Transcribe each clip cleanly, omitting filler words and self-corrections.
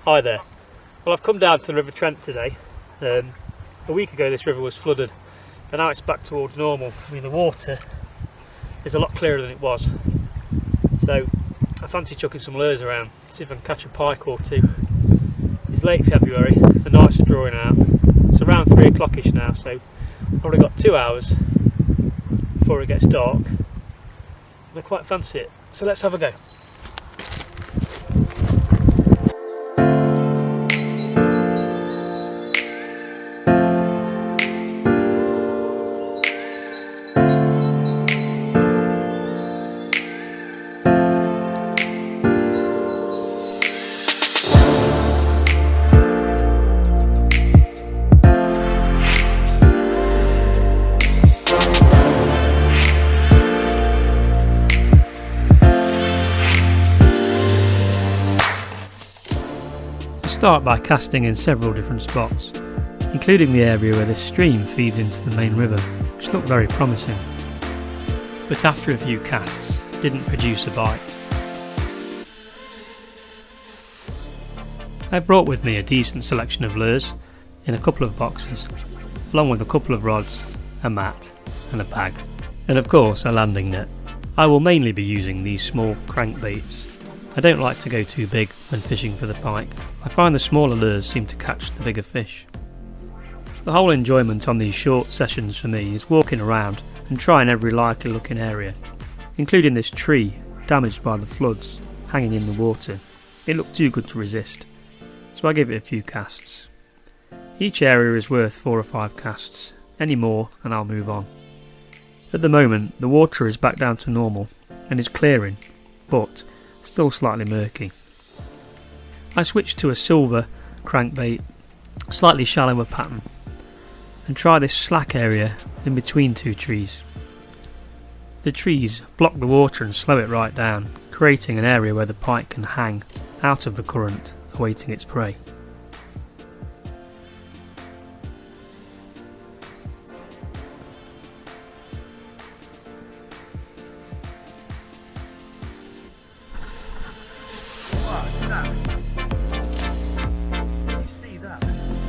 Hi there. Well, I've come down to the River Trent today. A week ago this river was flooded, but now it's back towards normal. I mean, the water is a lot clearer than it was. So I fancy chucking some lures around, see if I can catch a pike or two. It's late February, the nights are drawing out. It's around 3 o'clock-ish now, so I've probably got 2 hours before it gets dark. And I quite fancy it, so let's have a go. Start by casting in several different spots, including the area where this stream feeds into the main river, which looked very promising. But after a few casts, didn't produce a bite. I brought with me a decent selection of lures in a couple of boxes, along with a couple of rods, a mat and a bag, and of course a landing net. I will mainly be using these small crankbaits. I don't like to go too big when fishing for the pike. I find the smaller lures seem to catch the bigger fish. The whole enjoyment on these short sessions for me is walking around and trying every likely looking area, including this tree damaged by the floods hanging in the water. It looked too good to resist, so I give it a few casts. Each area is worth 4 or 5 casts, any more and I'll move on. At the moment the water is back down to normal and is clearing, but still slightly murky. I switched to a silver crankbait, slightly shallower pattern, and try this slack area in between 2 trees. The trees block the water and slow it right down, creating an area where the pike can hang out of the current, awaiting its prey.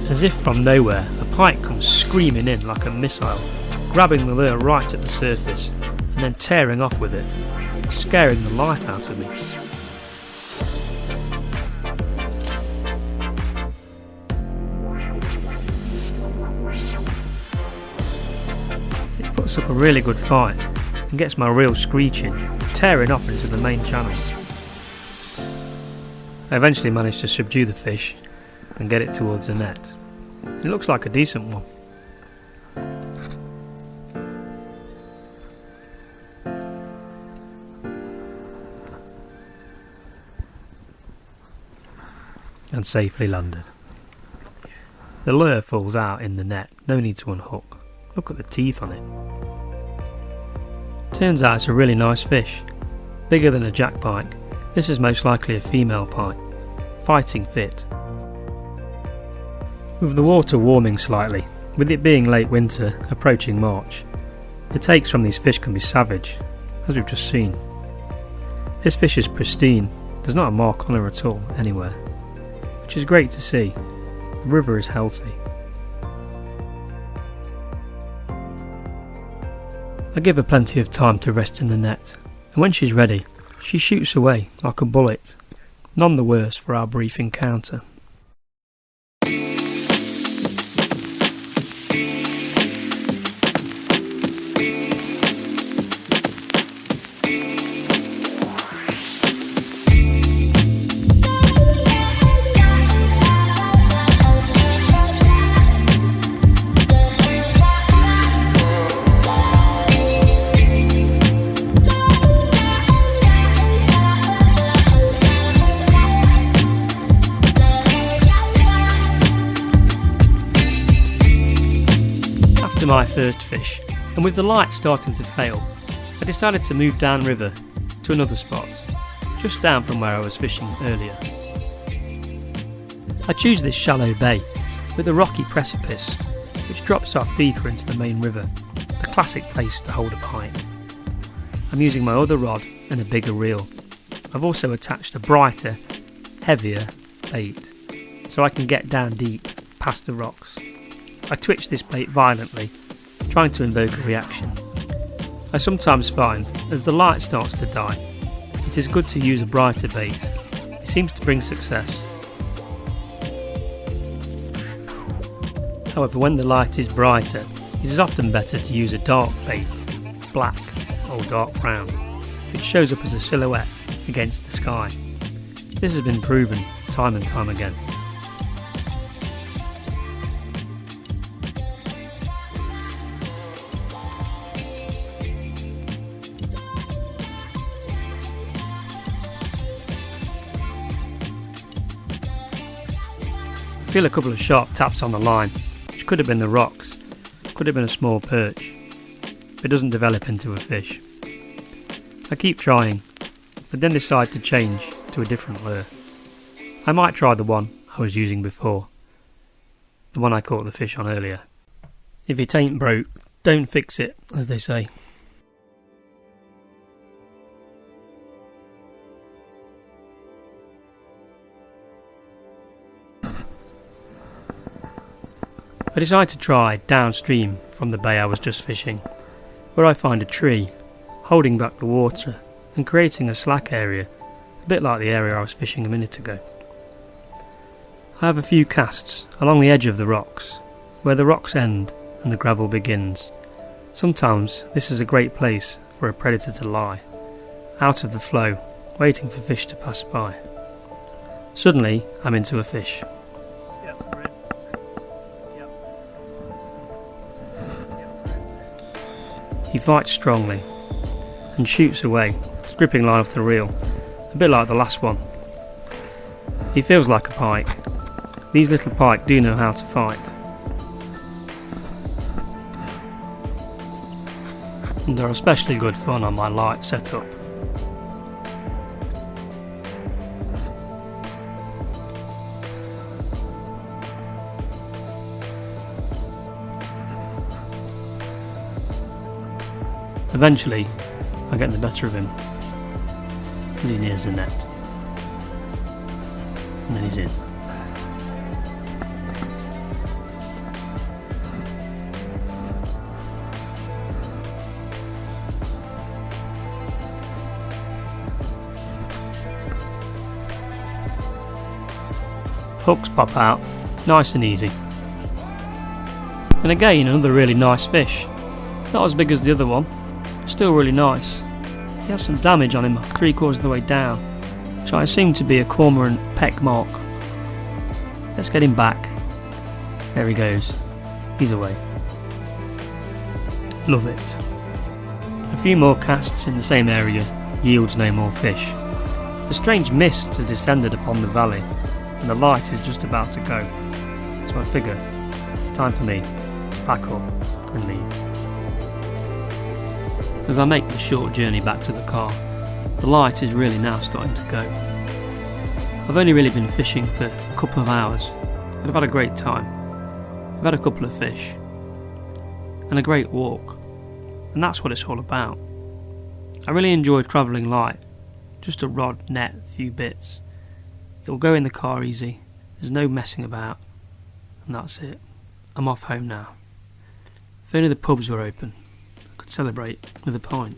As if from nowhere, a pike comes screaming in like a missile, grabbing the lure right at the surface and then tearing off with it, scaring the life out of me. It puts up a really good fight and gets my reel screeching, tearing off into the main channel. I eventually managed to subdue the fish and get it towards the net. It looks like a decent one. And safely landed. The lure falls out in the net, no need to unhook. Look at the teeth on it. Turns out it's a really nice fish. Bigger than a jack pike. This is most likely a female pike, fighting fit. With the water warming slightly, with it being late winter, approaching March, the takes from these fish can be savage, as we've just seen. This fish is pristine, there's not a mark on her at all, anywhere, which is great to see. The river is healthy. I give her plenty of time to rest in the net, and when she's ready, she shoots away like a bullet, none the worse for our brief encounter. My first fish, and with the light starting to fail, I decided to move downriver to another spot, just down from where I was fishing earlier. I choose this shallow bay with a rocky precipice which drops off deeper into the main river, the classic place to hold a pike. I'm using my other rod and a bigger reel. I've also attached a brighter, heavier bait so I can get down deep past the rocks. I twitch this bait violently, trying to invoke a reaction. I sometimes find, as the light starts to die, it is good to use a brighter bait. It seems to bring success. However, when the light is brighter, it is often better to use a dark bait, black or dark brown, which shows up as a silhouette against the sky. This has been proven time and time again. I feel a couple of sharp taps on the line, which could have been the rocks, could have been a small perch, but it doesn't develop into a fish. I keep trying, but then decide to change to a different lure. I might try the one I was using before, the one I caught the fish on earlier. If it ain't broke, don't fix it, as they say. I decide to try downstream from the bay I was just fishing, where I find a tree holding back the water and creating a slack area, a bit like the area I was fishing a minute ago. I have a few casts along the edge of the rocks, where the rocks end and the gravel begins. Sometimes this is a great place for a predator to lie, out of the flow, waiting for fish to pass by. Suddenly I'm into a fish. He fights strongly and shoots away, stripping line off the reel, a bit like the last one. He feels like a pike. These little pike do know how to fight. And they're especially good fun on my light setup. Eventually, I get the better of him as he nears the net, and then he's in. Hooks pop out, nice and easy. And again, another really nice fish. Not as big as the other one, still really nice. He has some damage on him 3/4 of the way down, which I assume to be a cormorant peck mark. Let's get him back. There he goes. He's away. Love it. A few more casts in the same area yields no more fish. A strange mist has descended upon the valley, and the light is just about to go. So I figure it's time for me to pack up and leave. As I make the short journey back to the car, the light is really now starting to go. I've only really been fishing for a couple of hours, but I've had a great time. I've had a couple of fish, and a great walk, and that's what it's all about. I really enjoy travelling light, just a rod, net, a few bits. It'll go in the car easy, there's no messing about, and that's it. I'm off home now. If only the pubs were open, I could celebrate with a pint.